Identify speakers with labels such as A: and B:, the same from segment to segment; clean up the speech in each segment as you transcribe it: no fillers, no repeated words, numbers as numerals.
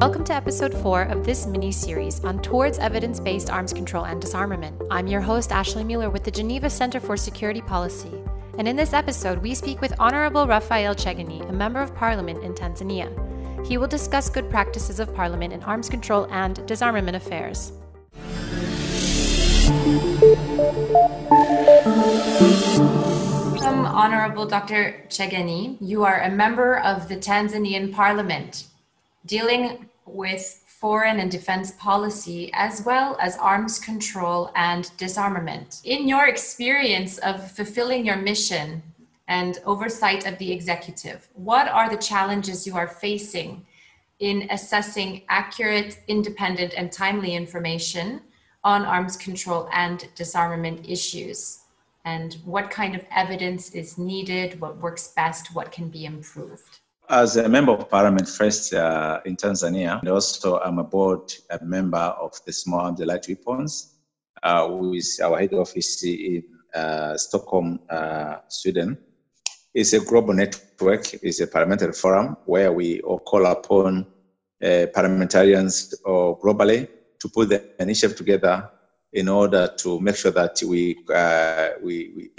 A: Welcome to episode 4 of this mini-series on Towards Evidence-Based Arms Control and Disarmament. I'm your host, Ashley Müller, with the Geneva Center for Security Policy. And in this episode, we speak with Honorable Raphael Chegeni, a member of parliament in Tanzania. He will discuss good practices of parliament in arms control and disarmament affairs. Welcome, Honorable Dr. Chegeni. You are a member of the Tanzanian Parliament, dealing with foreign and defense policy, as well as arms control and disarmament. In your experience of fulfilling your mission and oversight of the executive, what are the challenges you are facing in assessing accurate, independent, and timely information on arms control and disarmament issues? And what kind of evidence is needed? What works best? What can be improved?
B: As a member of parliament first in Tanzania, and also I'm a member of the Small Arms and Light Weapons, with our head office in Stockholm, Sweden. It's a global network, it's a parliamentary forum where we all call upon parliamentarians globally to put the initiative together in order to make sure that we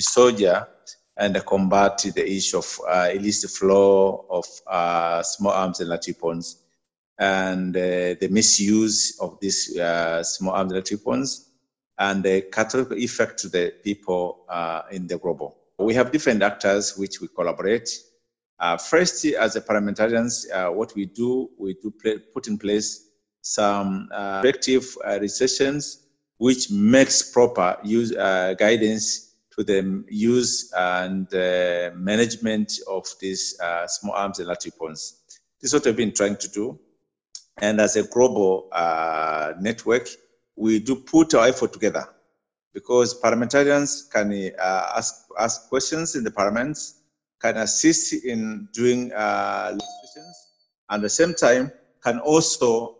B: soldier and combat the issue of illicit flow of small arms and light weapons and the misuse of these small arms and light weapons and the catastrophic effect to the people in the global. We have different actors which we collaborate. First, as a parliamentarians, what we do put in place some effective restrictions which makes proper use guidance to the use and management of these small arms and light weapons. This is what we've been trying to do. And as a global network, we do put our effort together because parliamentarians can ask questions in the parliaments, can assist in doing legislations, and at the same time can also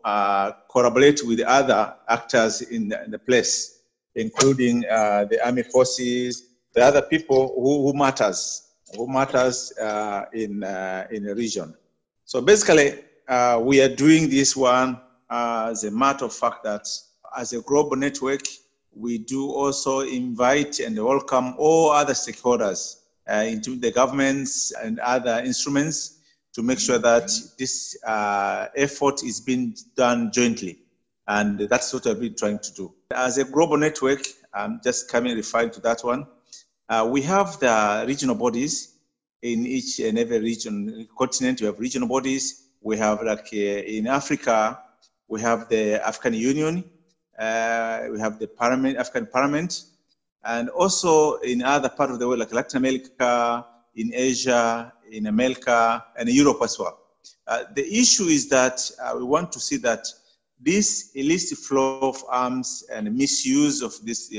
B: collaborate with other actors in the place, including the army forces, the other people who matters in the region. So basically, we are doing this one as a matter of fact that as a global network, we do also invite and welcome all other stakeholders, into the governments and other instruments, to make sure that this effort is being done jointly. And that's what I've been trying to do. As a global network, I'm just referring to that one. We have the regional bodies in each and every region, continent. We have regional bodies. We have in Africa, we have the African Union. We have the African Parliament. And also in other parts of the world, like Latin America, in Asia, in America, and Europe as well. The issue is that we want to see that this illicit flow of arms and misuse of these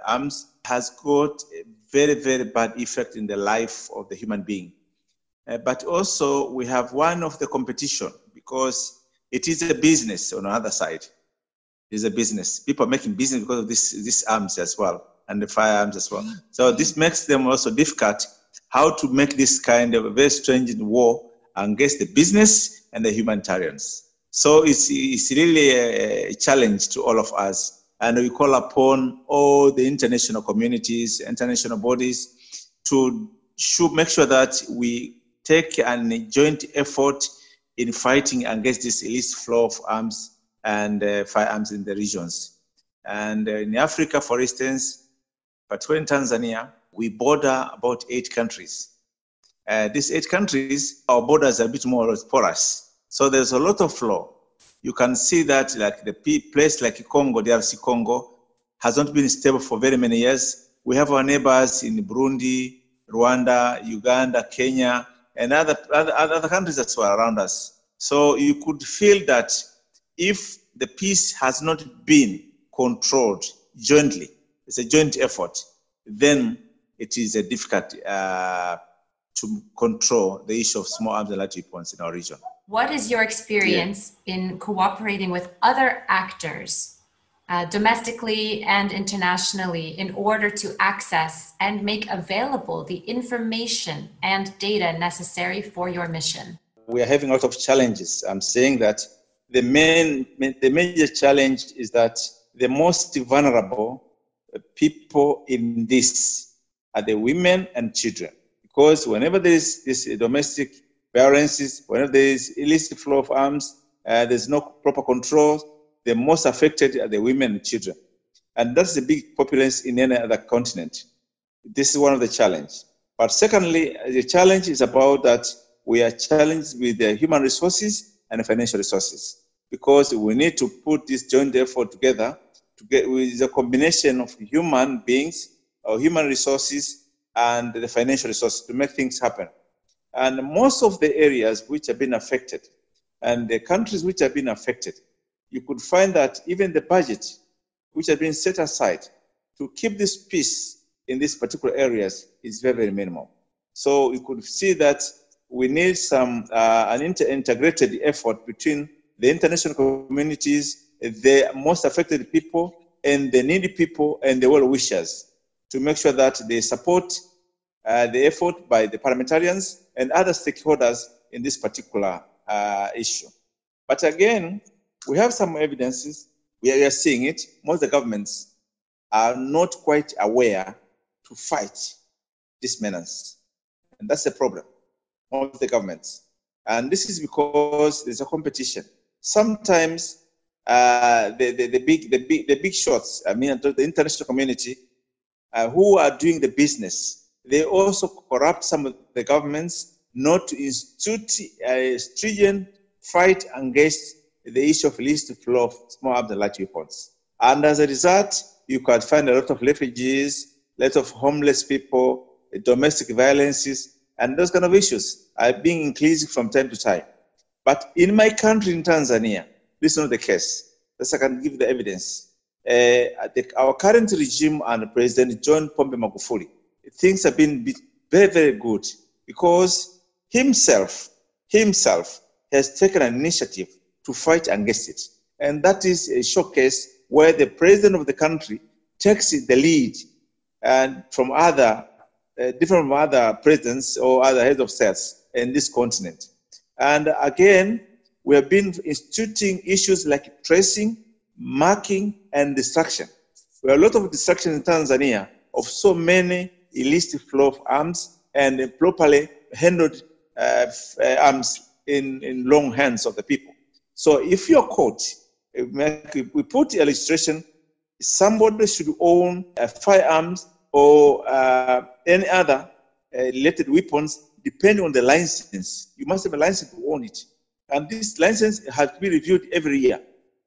B: arms has got a very, very bad effect in the life of the human being. But also we have one of the competition because it is a business on the other side. It is a business. People are making business because of these arms as well and the firearms as well. So this makes them also difficult how to make this kind of a very strange war against the business and the humanitarians. So it's really a challenge to all of us. And we call upon all the international communities, international bodies to make sure that we take a joint effort in fighting against this illicit flow of arms and firearms in the regions. And in Africa, for instance, particularly in Tanzania, we border about 8 countries. These 8 countries, our borders are a bit more porous. So there's a lot of flow. You can see that like the place like Congo, DRC Congo, has not been stable for very many years. We have our neighbors in Burundi, Rwanda, Uganda, Kenya, and other countries as well around us. So you could feel that if the peace has not been controlled jointly, it's a joint effort, then it is difficult to control the issue of small arms and light weapons in our region.
A: What is your experience in cooperating with other actors, domestically and internationally, in order to access and make available the information and data necessary for your mission?
B: We are having a lot of challenges. I'm saying that the major challenge is that the most vulnerable people in this are the women and children. Because whenever there is this domestic violences, whenever there is illicit flow of arms, there's no proper control, the most affected are the women and children. And that's the big populace in any other continent. This is one of the challenges. But secondly, the challenge is about that we are challenged with the human resources and the financial resources, because we need to put this joint effort together to get with a combination of human beings or human resources and the financial resources to make things happen. And most of the areas which have been affected and the countries which have been affected, you could find that even the budget which has been set aside to keep this peace in these particular areas is very, very minimal. So you could see that we need some an integrated effort between the international communities, the most affected people, and the needy people, and the well-wishers, to make sure that they support the effort by the parliamentarians and other stakeholders in this particular issue. But again, we have some evidences, we are seeing it. Most of the governments are not quite aware to fight this menace. And that's the problem, most of the governments. And this is because there's a competition. Sometimes the big shots, I mean, the international community, who are doing the business, they also corrupt some of the governments not to institute a stringent fight against the issue of illicit flow of small arms and light weapons. And as a result, you can find a lot of refugees, a lot of homeless people, domestic violences, and those kind of issues are being increased from time to time. But in my country, in Tanzania, this is not the case. Thus, I can give the evidence. Our current regime and President John Pombe Magufuli, things have been very, very good, because himself has taken an initiative to fight against it. And that is a showcase where the president of the country takes the lead and from other, different from other presidents or other heads of states in this continent. And again, we have been instituting issues like tracing, marking, and destruction. We have a lot of destruction in Tanzania of so many illicit flow of arms and properly handled arms in long hands of the people. So if you're caught, we put illustration, somebody should own firearms or any other related weapons depending on the license. You must have a license to own it. And this license has to be reviewed every year.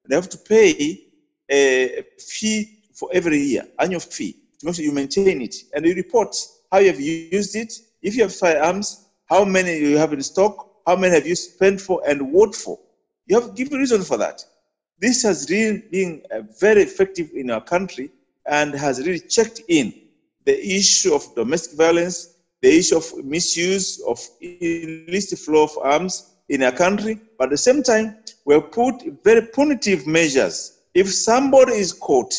B: They have to pay a fee for every year, annual fee, to make sure you maintain it. And you report how you have used it. If you have firearms, how many you have in stock, how many have you spent for, and what for. You have to give a reason for that. This has really been very effective in our country and has really checked in the issue of domestic violence, the issue of misuse of illicit flow of arms in our country. But at the same time, we have put very punitive measures. If somebody is caught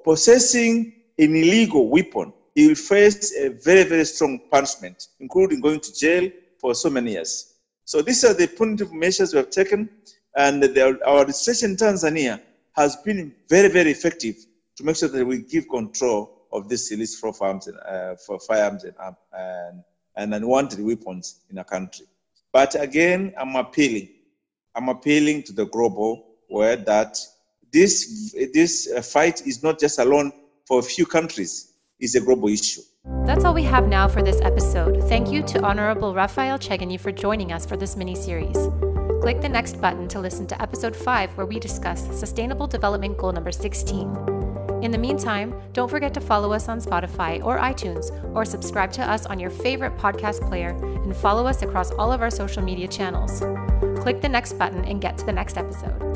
B: possessing an illegal weapon, he will face a very, very strong punishment, including going to jail for so many years. So these are the punitive measures we have taken, and our administration in Tanzania has been very, very effective to make sure that we give control of this illicit flow of arms and for firearms and unwanted weapons in our country. But again, I'm appealing to the global world that this fight is not just alone for a few countries, it's a global issue.
C: That's all we have now for this episode. Thank you to Honorable Raphael Chegeni for joining us for this mini-series. Click the next button to listen to episode 5, where we discuss Sustainable Development Goal number 16. In the meantime, don't forget to follow us on Spotify or iTunes, or subscribe to us on your favorite podcast player, and follow us across all of our social media channels. Click the next button and get to the next episode.